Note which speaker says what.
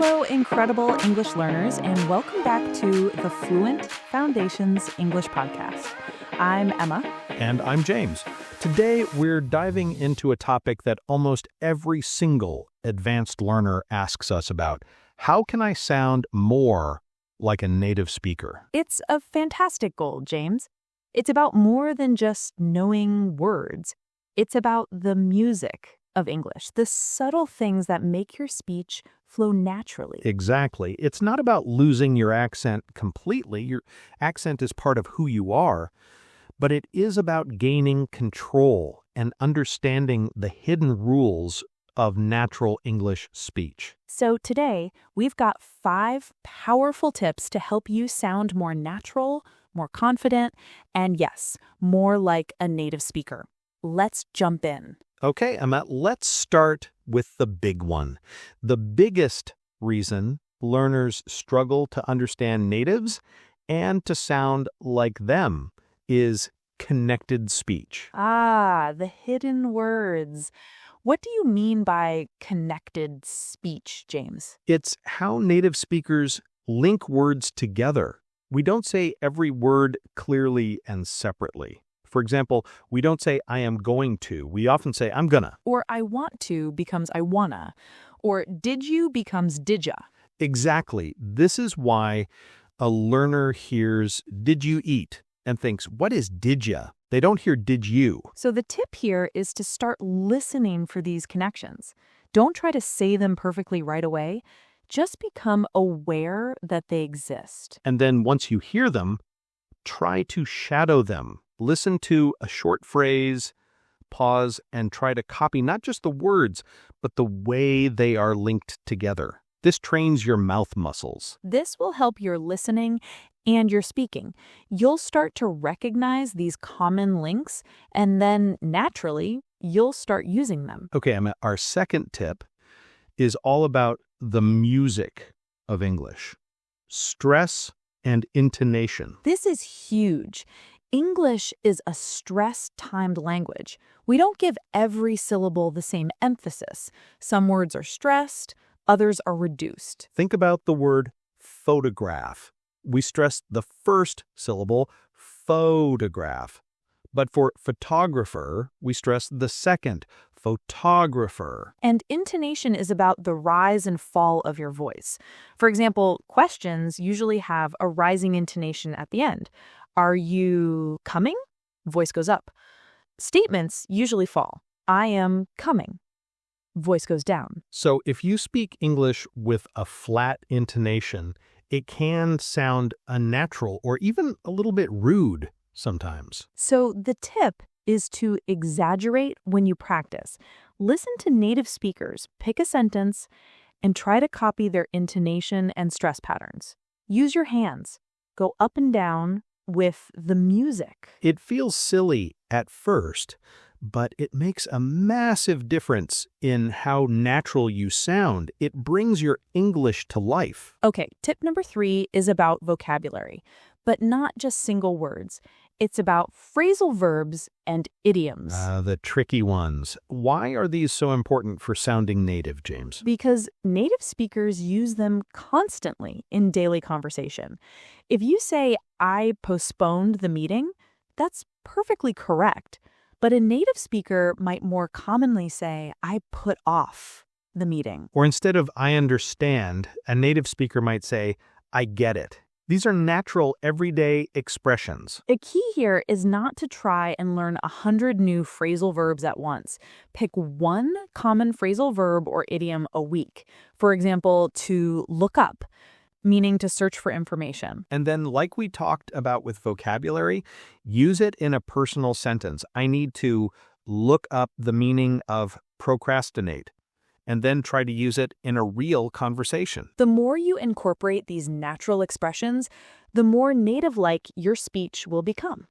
Speaker 1: Hello, incredible English learners, and welcome back to the Fluent Foundations English podcast. I'm Emma.
Speaker 2: And I'm James. Today, we're diving into a topic that almost every single advanced learner asks us about. How can I sound more like a native speaker?
Speaker 1: It's a fantastic goal, James. It's about more than just knowing words. It's about the music of English, the subtle things that make your speech flow naturally.
Speaker 2: Exactly. It's not about losing your accent completely. Your accent is part of who you are, but it is about gaining control and understanding the hidden rules of natural English speech.
Speaker 1: So today, we've got 5 powerful tips to help you sound more natural, more confident, and yes, more like a native speaker. Let's jump in.
Speaker 2: Okay, Emma, let's start with the big one. The biggest reason learners struggle to understand natives and to sound like them is connected speech.
Speaker 1: The hidden words. What do you mean by connected speech, James?
Speaker 2: It's how native speakers link words together. We don't say every word clearly and separately. For example, we don't say I am going to. We often say I'm gonna.
Speaker 1: Or I want to becomes I wanna. Or did you becomes did ya.
Speaker 2: Exactly. This is why a learner hears did you eat and thinks what is did ya? They don't hear did you.
Speaker 1: So the tip here is to start listening for these connections. Don't try to say them perfectly right away. Just become aware that they exist.
Speaker 2: And then once you hear them, try to shadow them. Listen to a short phrase, pause, and try to copy not just the words, but the way they are linked together. This trains your mouth muscles.
Speaker 1: This will help your listening and your speaking. You'll start to recognize these common links, and then naturally, you'll start using them.
Speaker 2: Okay, Emma, our second tip is all about the music of English. Stress and intonation.
Speaker 1: This is huge. English is a stress-timed language. We don't give every syllable the same emphasis. Some words are stressed, others are reduced.
Speaker 2: Think about the word photograph. We stress the first syllable, photograph. But for photographer, we stress the second, photographer.
Speaker 1: And intonation is about the rise and fall of your voice. For example, questions usually have a rising intonation at the end. Are you coming? Voice goes up. Statements usually fall. I am coming. Voice goes down.
Speaker 2: So if you speak English with a flat intonation, it can sound unnatural or even a little bit rude sometimes.
Speaker 1: So the tip is to exaggerate when you practice. Listen to native speakers, pick a sentence, and try to copy their intonation and stress patterns. Use your hands. Go up and down with the music.
Speaker 2: It feels silly at first, but it makes a massive difference in how natural you sound. It brings your English to life.
Speaker 1: Okay, tip number 3 is about vocabulary, but not just single words. It's about phrasal verbs and idioms.
Speaker 2: The tricky ones. Why are these so important for sounding native, James?
Speaker 1: Because native speakers use them constantly in daily conversation. If you say, I postponed the meeting, that's perfectly correct. But a native speaker might more commonly say, I put off the meeting.
Speaker 2: Or instead of I understand, a native speaker might say, I get it. These are natural, everyday expressions.
Speaker 1: A key here is not to try and learn 100 new phrasal verbs at once. Pick one common phrasal verb or idiom a week. For example, to look up, meaning to search for information.
Speaker 2: And then, like we talked about with vocabulary, use it in a personal sentence. I need to look up the meaning of procrastinate, and then try to use it in a real conversation.
Speaker 1: The more you incorporate these natural expressions, the more native-like your speech will become.